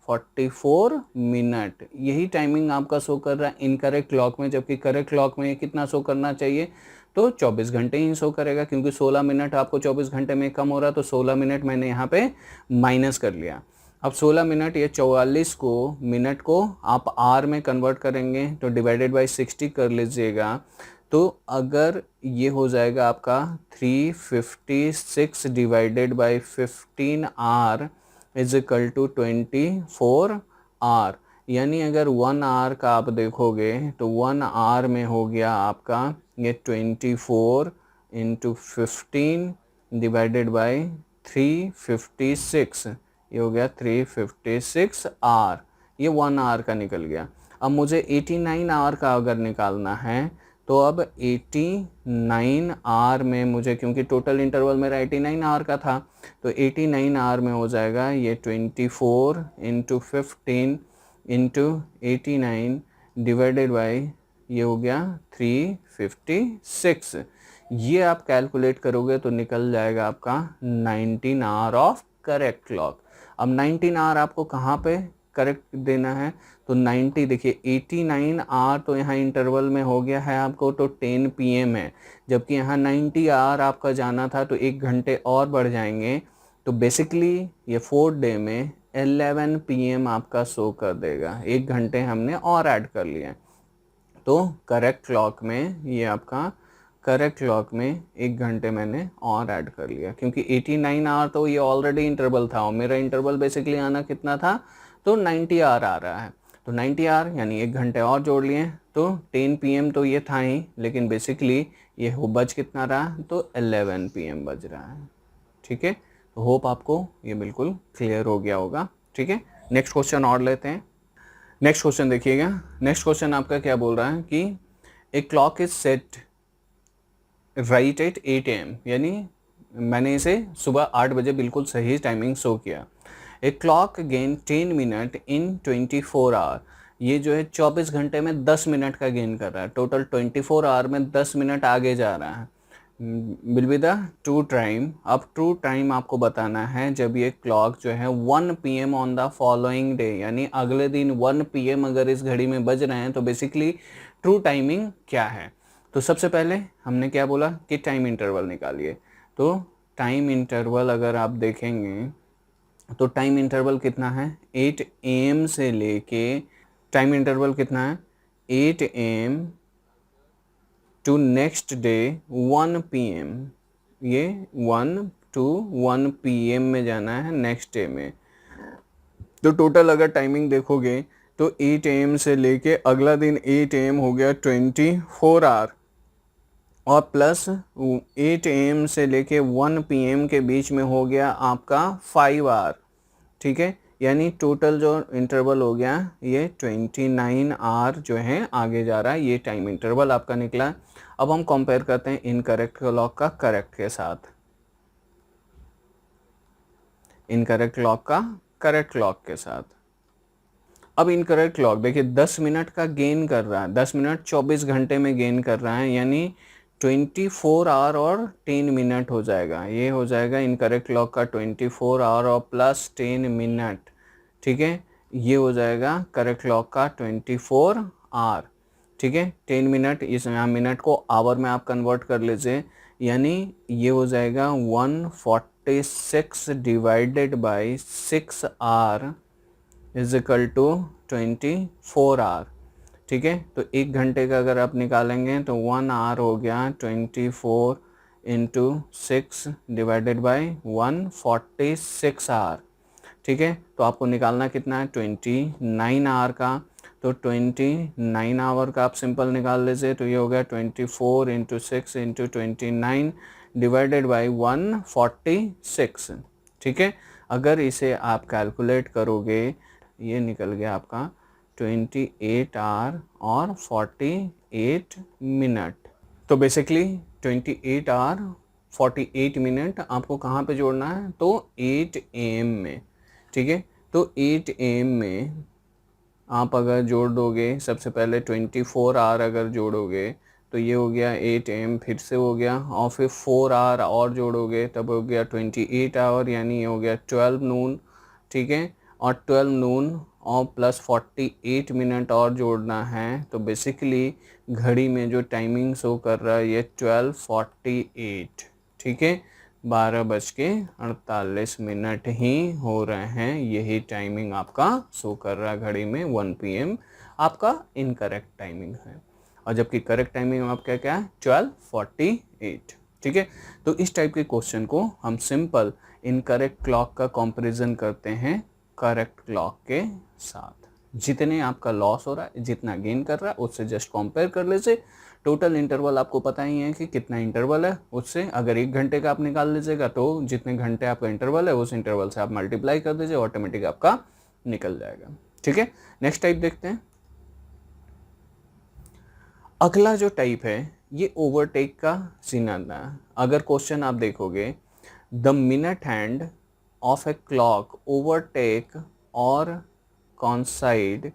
44 मिनट, यही टाइमिंग आपका शो कर रहा है इनकरेक्ट क्लॉक में। जबकि करेक्ट क्लॉक में कितना शो करना चाहिए, तो 24 घंटे ही शो करेगा, क्योंकि 16 मिनट आपको 24 घंटे में कम हो रहा है, तो 16 मिनट मैंने यहाँ पे माइनस कर लिया। अब 16 मिनट, ये 44 को मिनट को आप आर में कन्वर्ट करेंगे तो डिवाइडेड बाई 60 कर लीजिएगा, तो अगर ये हो जाएगा आपका 356 divided by 15 hour is equal to 24 hour. यानी अगर 1 आवर का आप देखोगे तो 1 आवर में हो गया आपका ये 24 इंटू 15 डिवाइडेड बाई 356, ये हो गया 356 आवर, ये 1 आवर का निकल गया। अब मुझे 89 आवर का अगर निकालना है, तो अब 89 आवर में मुझे, क्योंकि टोटल इंटरवल मेरा 89 आवर का था, तो 89 आवर में हो जाएगा ये 24 इंटू 15 इंटू 89 डिवाइडेड बाई ये हो गया 356। ये आप कैलकुलेट करोगे तो निकल जाएगा आपका 19 आवर ऑफ करेक्ट क्लॉक। अब 19 आवर आपको कहाँ पे करेक्ट देना है, तो 90 देखिए 89 आवर तो यहाँ इंटरवल में हो गया है आपको, तो 10 PM है, जबकि यहाँ 90 आवर आपका जाना था तो 1 घंटे और बढ़ जाएंगे। तो बेसिकली ये 4th डे में 11 PM आपका शो कर देगा, 1 घंटे हमने और ऐड कर लिया। तो करेक्ट क्लॉक में ये आपका करेक्ट क्लॉक में 1 घंटे मैंने और ऐड कर लिया, क्योंकि 89 आवर तो ये ऑलरेडी इंटरवल था और मेरा इंटरवल बेसिकली आना कितना था, तो 90 आवर आ रहा है। तो 90 आवर यानी 1 घंटे और जोड़ लिए, तो 10 PM तो ये था ही, लेकिन बेसिकली ये हो बज कितना रहा, तो 11 PM बज रहा है। ठीक है, तो होप आपको ये बिल्कुल क्लियर हो गया होगा। ठीक है, नेक्स्ट क्वेश्चन और लेते हैं। नेक्स्ट क्वेश्चन देखिएगा। नेक्स्ट क्वेश्चन आपका क्या बोल रहा है कि a clock is set right at 8 AM, यानी मैंने इसे सुबह 8 बजे बिल्कुल सही टाइमिंग शो किया। A clock gain 10 minute in 24 hour, ये जो है 24 घंटे में 10 मिनट का गेन कर रहा है, टोटल 24 आवर में 10 मिनट आगे जा रहा है। Will be the true time. अब ट्रू टाइम आपको बताना है जब ये क्लॉक जो है 1 PM on the following day, यानी अगले दिन 1 PM अगर इस घड़ी में बज रहे हैं तो बेसिकली ट्रू टाइमिंग क्या है। तो सबसे पहले हमने क्या बोला कि टाइम इंटरवल निकालिए। तो टाइम इंटरवल अगर आप देखेंगे तो टाइम इंटरवल कितना है, 8 AM से लेके, टाइम इंटरवल कितना है 8 AM to next day 1 PM, ये 1 to 1 PM में जाना है नेक्स्ट डे में। तो टोटल अगर टाइमिंग देखोगे तो 8 AM से लेके अगला दिन 8 AM हो गया 24 आवर, और प्लस 8 AM से लेके 1 PM के बीच में हो गया आपका 5 आवर। ठीक है, यानी टोटल जो इंटरवल हो गया ये 29 आवर जो है आगे जा रहा है, ये टाइम इंटरवल आपका निकला। अब हम कंपेयर करते हैं इनकरेक्ट क्लॉक का करेक्ट के साथ। इनकरेक्ट क्लॉक का करेक्ट क्लॉक के साथ। अब इनकरेक्ट क्लॉक देखिए 10 मिनट का गेन कर रहा है, 10 मिनट 24 घंटे में गेन कर रहा है, यानी 24 आवर और 10 मिनट हो जाएगा। ये हो जाएगा इनकरेक्ट क्लॉक का 24 आवर और प्लस 10 मिनट। ठीक है, ये हो जाएगा करेक्ट क्लॉक का 24 आवर। ठीक है, 10 मिनट, इस मिनट को आवर में आप कन्वर्ट कर लीजिए, यानी ये हो जाएगा 146 divided by 6 hour is equal to 24 hour. ठीक है, तो 1 घंटे का अगर आप निकालेंगे तो 1 आवर हो गया 24 इंटू 6 डिवाइडेड बाई 146 आवर। ठीक है, तो आपको निकालना कितना है 29 आवर का। तो 29 आवर का आप सिंपल निकाल लीजिए, तो ये हो गया 24 इंटू 6 इंटू 29 डिवाइडेड बाई 146। ठीक है, अगर इसे आप कैलकुलेट करोगे ये निकल गया आपका 28 आवर और 48 मिनट। तो बेसिकली 28 आवर 48 मिनट आपको कहाँ पे जोड़ना है, तो 8 AM में। ठीक है, तो 8 AM में आप अगर जोड़ दोगे, सबसे पहले 24 आवर अगर जोड़ोगे तो ये हो गया 8 AM, फिर से हो गया, और फिर 4 आवर और जोड़ोगे तब हो गया 28 आवर, यानी ये हो गया 12 नून। ठीक है, और 12 नून और प्लस 48 मिनट और जोड़ना है, तो बेसिकली घड़ी में जो टाइमिंग शो कर रहा है ये 12:48। ठीक है, 12:48 ही हो रहे हैं, यही टाइमिंग आपका शो कर रहा है घड़ी में 1 PM आपका इनकरेक्ट टाइमिंग है, और जबकि करेक्ट टाइमिंग आपका क्या है 12:48। ठीक है, तो इस टाइप के क्वेश्चन को हम सिंपल इनकरेक्ट क्लॉक का कंपैरिजन करते हैं करेक्ट क्लॉक के साथ। जितने आपका लॉस हो रहा है, जितना गेन कर रहा है, उससे जस्ट कंपेयर कर लीजिए। टोटल इंटरवल आपको पता ही है कि कितना इंटरवल है, उससे अगर 1 घंटे का आप निकाल लीजिएगा तो जितने घंटे आपका इंटरवल है उस इंटरवल से आप मल्टीप्लाई कर दीजिए, ऑटोमेटिक आपका निकल जाएगा। ठीक है, नेक्स्ट टाइप देखते हैं। अगला जो टाइप है ये ओवरटेक का सीन आता है। अगर क्वेश्चन आप देखोगे, the minute hand of a clock overtake और coincide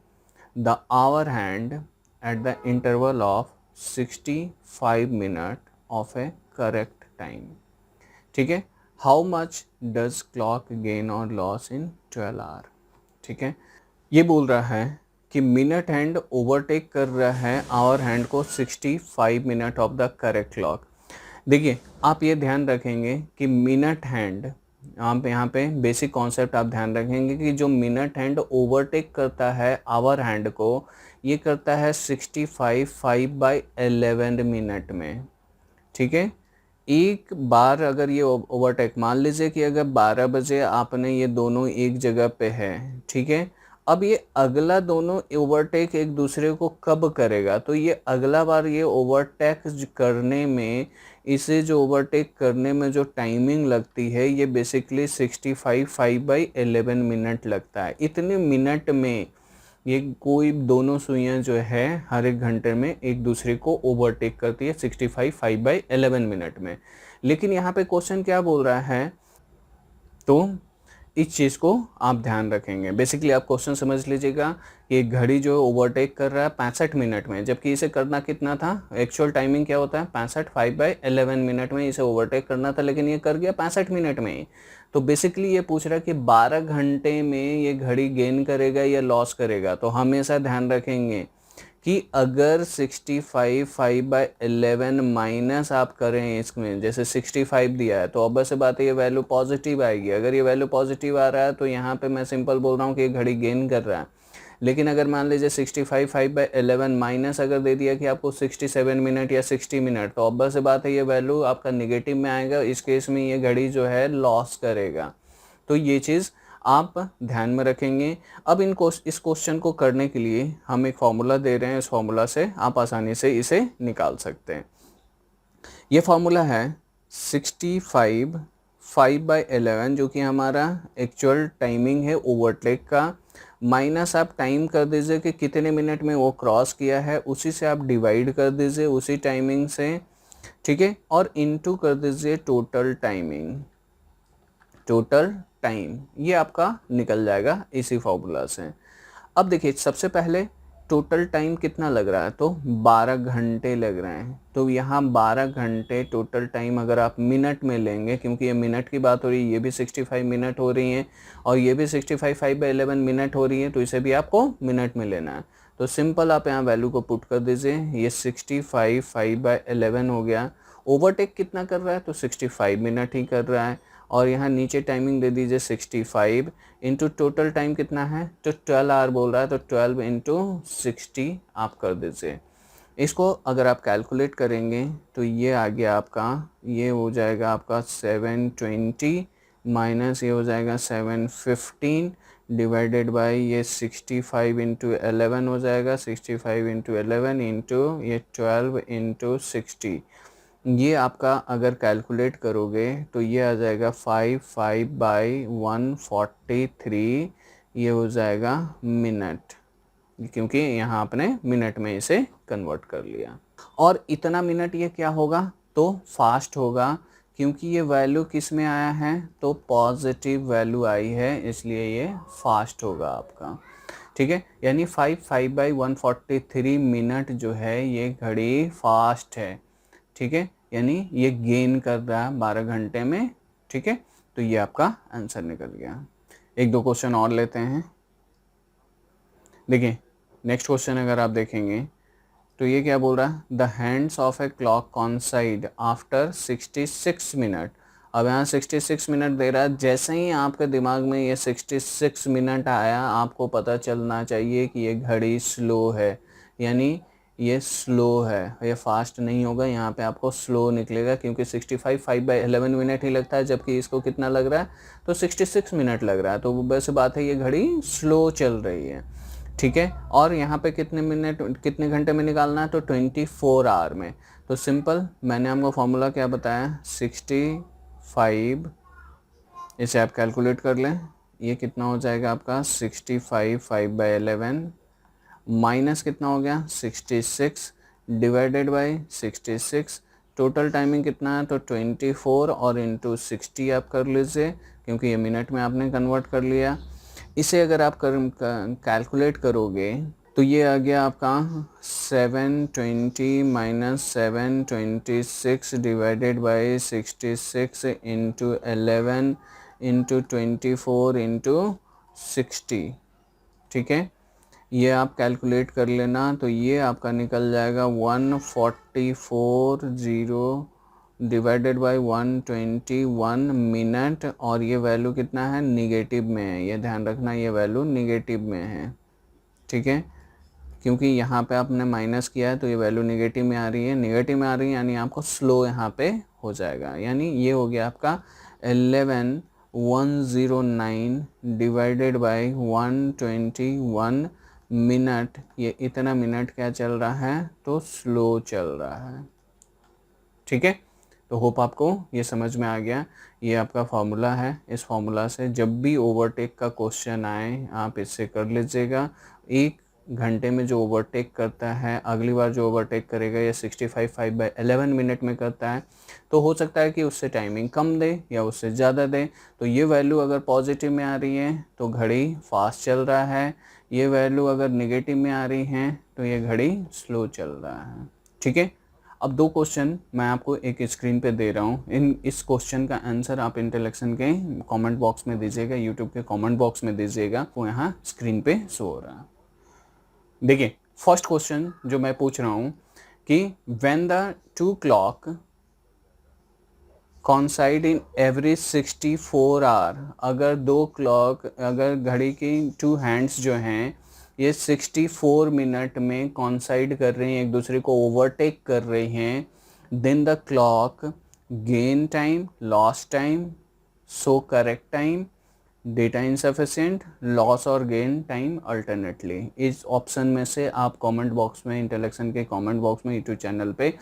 the hour hand at the interval of 65 minute of a correct time. ठीक है, how much does clock gain और लॉस इन 12 आवर. ठीक है, ये बोल रहा है कि मिनट हैंड ओवरटेक कर रहा है आवर हैंड को 65 minute of the correct clock. देखिए, आप ये ध्यान रखेंगे कि मिनट हैंड, आप यहाँ पे बेसिक कॉन्सेप्ट आप ध्यान रखेंगे कि जो मिनट हैंड ओवरटेक करता है आवर हैंड को, ये करता है 65 5/11 मिनट में. ठीक है, एक बार अगर ये ओवरटेक, मान लीजिए कि अगर 12 बजे आपने ये दोनों एक जगह पे है, ठीक है, अब ये अगला दोनों ओवरटेक एक दूसरे को कब करेगा, तो ये अगला बार ये ओवरटेक करने में, इसे जो ओवरटेक करने में जो टाइमिंग लगती है, ये बेसिकली 65 5/11 मिनट लगता है. इतने मिनट में ये कोई दोनों सुइयां जो है हर एक घंटे में एक दूसरे को ओवरटेक करती है 65 5/11 मिनट में. लेकिन यहाँ पे क्वेश्चन क्या बोल रहा है, तो इस चीज़ को आप ध्यान रखेंगे. बेसिकली आप क्वेश्चन समझ लीजिएगा, ये घड़ी जो ओवरटेक कर रहा है 65 मिनट में, जबकि इसे करना कितना था, एक्चुअल टाइमिंग क्या होता है 65 5/11 मिनट में इसे ओवरटेक करना था, लेकिन ये कर गया 65 मिनट में ही. तो बेसिकली ये पूछ रहा है कि 12 घंटे में ये घड़ी गेन करेगा या लॉस करेगा. तो हमेशा ध्यान रखेंगे कि अगर 65 5/11 माइनस आप करें इसमें, जैसे 65 दिया है तो ऑब्वियस बात है ये वैल्यू पॉजिटिव आएगी. अगर ये वैल्यू पॉजिटिव आ रहा है तो यहाँ पे मैं सिंपल बोल रहा हूँ कि ये घड़ी गेन कर रहा है. लेकिन अगर मान लीजिए 65 5/11 माइनस अगर दे दिया कि आपको 67 मिनट या 60 मिनट, तो ऑब्वियस बात है ये वैल्यू आपका निगेटिव में आएगा. इस केस में ये घड़ी जो है लॉस करेगा. तो ये चीज़ आप ध्यान में रखेंगे. अब इस क्वेश्चन को करने के लिए हम एक फॉर्मूला दे रहे हैं, इस फॉर्मूला से आप आसानी से इसे निकाल सकते हैं. ये फॉर्मूला है 65 5/11, जो कि हमारा एक्चुअल टाइमिंग है ओवरटेक का, माइनस आप टाइम कर दीजिए कि कितने मिनट में वो क्रॉस किया है, उसी से आप डिवाइड कर दीजिए उसी टाइमिंग से. ठीक है, और इनटू कर दीजिए टोटल टाइमिंग, टोटल टाइम, ये आपका निकल जाएगा इसी फॉर्मूला से. अब देखिए, सबसे पहले टोटल टाइम कितना लग रहा है, तो 12 घंटे लग रहे हैं. तो यहाँ 12 घंटे टोटल टाइम अगर आप मिनट में लेंगे, क्योंकि ये मिनट की बात हो रही है, ये भी 65 मिनट हो रही हैं और ये भी 65 5/11 मिनट हो रही है, तो इसे भी आपको मिनट में लेना है. तो सिंपल आप यहाँ वैल्यू को पुट कर दीजिए, ये 65 5/11 हो गया. ओवरटेक कितना कर रहा है, तो 65 मिनट ही कर रहा है. और यहाँ नीचे टाइमिंग दे दीजिए 65 इंटू टोटल टाइम कितना है, तो 12 आवर बोल रहा है, तो 12 इंटू 60 आप कर दीजिए. इसको अगर आप कैलकुलेट करेंगे तो ये आ गया आपका, ये हो जाएगा आपका 720 माइनस ये हो जाएगा 715 डिवाइडेड बाय ये 65 इंटू 11 हो जाएगा, 65 इंटू 11 इंटू ये 12 इंटू 60. ये आपका अगर कैलकुलेट करोगे तो ये आ जाएगा 5/143, ये हो जाएगा मिनट, क्योंकि यहाँ आपने मिनट में इसे कन्वर्ट कर लिया. और इतना मिनट ये क्या होगा, तो फास्ट होगा, क्योंकि ये वैल्यू किस में आया है, तो पॉजिटिव वैल्यू आई है, इसलिए ये फास्ट होगा आपका. ठीक है, यानी 5/143 मिनट जो है ये घड़ी फास्ट है. ठीक है, यानी ये गेन कर रहा है 12 घंटे में. ठीक है, तो ये आपका आंसर निकल गया. एक दो क्वेश्चन और लेते हैं. देखिए, नेक्स्ट क्वेश्चन अगर आप देखेंगे तो ये क्या बोल रहा है, the hands of a clock कॉन्साइड after 66 minute. अब यहाँ 66 मिनट दे रहा है. जैसे ही आपके दिमाग में ये 66 मिनट आया, आपको पता चलना चाहिए कि ये घड़ी स्लो है, यानी ये स्लो है, ये फास्ट नहीं होगा. यहाँ पे आपको स्लो निकलेगा, क्योंकि 65 5/11 मिनट ही लगता है, जबकि इसको कितना लग रहा है, तो 66 मिनट लग रहा है. तो वैसे बात है ये घड़ी स्लो चल रही है. ठीक है, और यहाँ पे कितने मिनट कितने घंटे में निकालना है, तो 24 आवर में. तो सिंपल मैंने आपको फॉर्मूला क्या बताया, 65, इसे आप कैलकुलेट कर लें, ये कितना हो जाएगा आपका 65 5/11 माइनस कितना हो गया 66 डिवाइडेड बाय 66. टोटल टाइमिंग कितना है, तो 24 और इंटू 60 आप कर लीजिए, क्योंकि ये मिनट में आपने कन्वर्ट कर लिया. इसे अगर आप कैलकुलेट करोगे तो ये आ गया आपका 720 minus 726 divided by 66 into 11 into 24 into 60, ठीक है। ये आप कैलकुलेट कर लेना, तो ये आपका निकल जाएगा 144 डिवाइडेड बाई 121 मिनट, और ये वैल्यू कितना है, निगेटिव में है, ये ध्यान रखना, ये वैल्यू निगेटिव में है, ठीक है। क्योंकि यहाँ पे आपने माइनस किया है तो ये वैल्यू निगेटिव में आ रही है, निगेटिव में आ रही है यानी आपको स्लो यहाँ पे हो जाएगा, यानी ये हो गया आपका 11109 डिवाइडेड बाई 121 मिनट। ये इतना मिनट क्या चल रहा है, तो स्लो चल रहा है, ठीक है। तो होप आपको ये समझ में आ गया। ये आपका फॉर्मूला है, इस फॉर्मूला से जब भी ओवरटेक का क्वेश्चन आए आप इससे कर लीजिएगा। 1 घंटे में जो ओवरटेक करता है, अगली बार जो ओवरटेक करेगा या 65/11 मिनट में करता है, तो हो सकता है कि उससे टाइमिंग कम दे या उससे ज़्यादा दे। तो ये वैल्यू अगर पॉजिटिव में आ रही है तो घड़ी फास्ट चल रहा है, ये वैल्यू अगर नेगेटिव में आ रही है तो ये घड़ी स्लो चल रहा है, ठीक है। अब 2 क्वेश्चन मैं आपको एक स्क्रीन पे दे रहा हूँ, इस क्वेश्चन का आंसर आप इंटेलेक्शन के कमेंट बॉक्स में दीजिएगा, यूट्यूब के कमेंट बॉक्स में दीजिएगा, वो यहाँ स्क्रीन पे शो हो रहा है। देखिए फर्स्ट क्वेश्चन जो मैं पूछ रहा हूँ कि when the 2 clock coincide in every 64 hour, अगर घड़ी की 2 हैंड्स जो हैं ये 64 मिनट में कॉन्साइड कर रही हैं, एक दूसरे को ओवरटेक कर रही हैं, then the clock gain time, loss time, so correct time, data insufficient, loss और गेन टाइम अल्टरनेटली। इस ऑप्शन में से आप कमेंट बॉक्स में, इंटेलेक्शन के कमेंट बॉक्स में यूट्यूब चैनल पे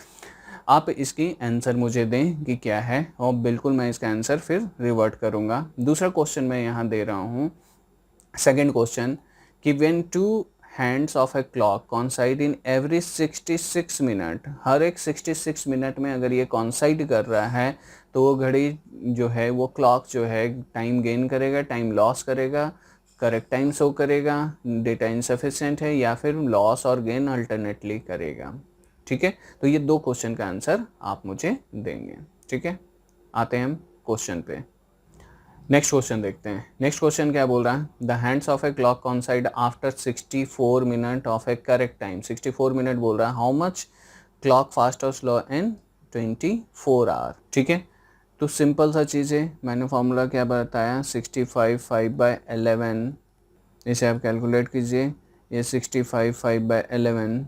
आप इसकी आंसर मुझे दें कि क्या है, और बिल्कुल मैं इसका आंसर फिर रिवर्ट करूँगा। दूसरा क्वेश्चन मैं यहाँ दे रहा हूँ, सेकेंड क्वेश्चन, कि when 2 hands of a clock coincide in every 66 minute, हर एक 66 मिनट में अगर ये कॉन्साइड कर रहा है तो वो घड़ी जो है, वो क्लॉक जो है, टाइम गेन करेगा, टाइम लॉस करेगा, करेक्ट टाइम शो करेगा, डेटा इनसफिशिएंट है, या फिर लॉस और गेन अल्टरनेटली करेगा, ठीक है। तो ये 2 क्वेश्चन का आंसर आप मुझे देंगे, ठीक है। आते हैं हम क्वेश्चन पे, नेक्स्ट क्वेश्चन देखते हैं। नेक्स्ट क्वेश्चन क्या बोल रहा है, the hands of a clock कॉन्साइड after 64 minute of A correct time, 64 minute बोल रहा है, हाउ मच क्लॉक फास्ट और स्लो इन 24 आवर, ठीक है। तो सिंपल सा चीज़ है, मैंने फॉर्मूला क्या बताया, 65/5/11, इसे आप कैलकुलेट कीजिए, ये 65/5/11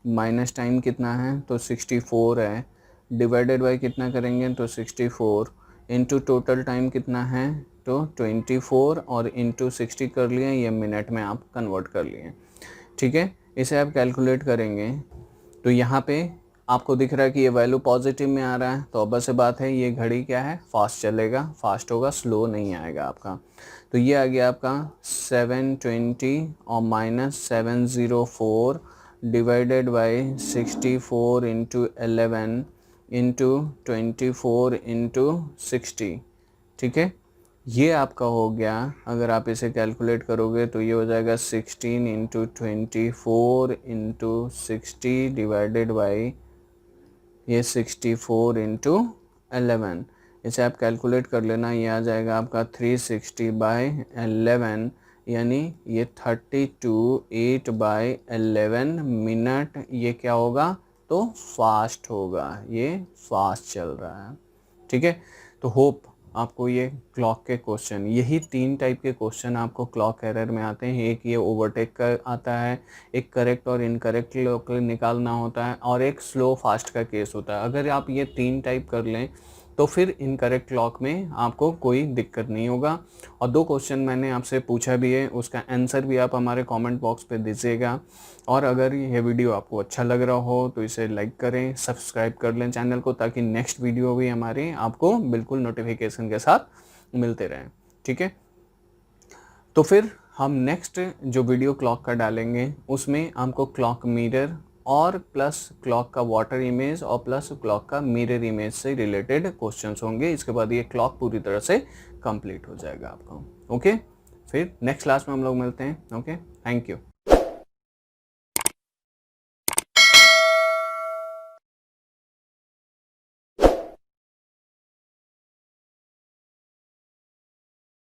माइनस टाइम कितना है, तो 64 है, डिवाइडेड बाई कितना करेंगे, तो 64, इंटू टोटल टाइम कितना है, तो 24, और इंटू 60 कर लिए, ये मिनट में आप कन्वर्ट कर लिए, ठीक है। इसे आप कैलकुलेट करेंगे तो यहाँ पे आपको दिख रहा है कि ये वैल्यू पॉजिटिव में आ रहा है, तो अब से बात है, ये घड़ी क्या है, फास्ट चलेगा, फास्ट होगा, स्लो नहीं आएगा आपका। तो ये आ गया आपका 720 और minus 704 divided by 64 into 11 into 24 into 60, ठीक है। ये आपका हो गया, अगर आप इसे कैलकुलेट करोगे तो ये हो जाएगा 16 इंटू 24 इंटू 60 डिवाइडेड बाई ये 64 इंटू 11, इसे आप कैलकुलेट कर लेना, ये आ जाएगा आपका 360/11, यानी ये 32/8/11 मिनट। ये क्या होगा, तो फास्ट होगा, ये फास्ट चल रहा है, ठीक है। तो होप आपको ये क्लॉक के क्वेश्चन, यही 3 टाइप के क्वेश्चन आपको क्लॉक एरर में आते हैं। एक ये ओवरटेक का आता है, एक करेक्ट और इनकरेक्ट क्लॉक निकालना होता है, और एक स्लो फास्ट का केस होता है। अगर आप ये 3 टाइप कर लें तो फिर इनकरेक्ट क्लॉक में आपको कोई दिक्कत नहीं होगा। और 2 क्वेश्चन मैंने आपसे पूछा भी है, उसका आंसर भी आप हमारे कमेंट बॉक्स पे दीजिएगा। और अगर ये वीडियो आपको अच्छा लग रहा हो तो इसे लाइक करें, सब्सक्राइब कर लें चैनल को, ताकि नेक्स्ट वीडियो भी हमारे आपको बिल्कुल नोटिफिकेशन के साथ मिलते रहें, ठीक है। तो फिर हम नेक्स्ट जो वीडियो क्लॉक का डालेंगे उसमें हमको क्लॉक मिरर और प्लस क्लॉक का वाटर इमेज और प्लस क्लॉक का मिरर इमेज से रिलेटेड क्वेश्चंस होंगे। इसके बाद ये क्लॉक पूरी तरह से कंप्लीट हो जाएगा आपका, ओके। फिर नेक्स्ट क्लास में हम लोग मिलते हैं, ओके। Thank you.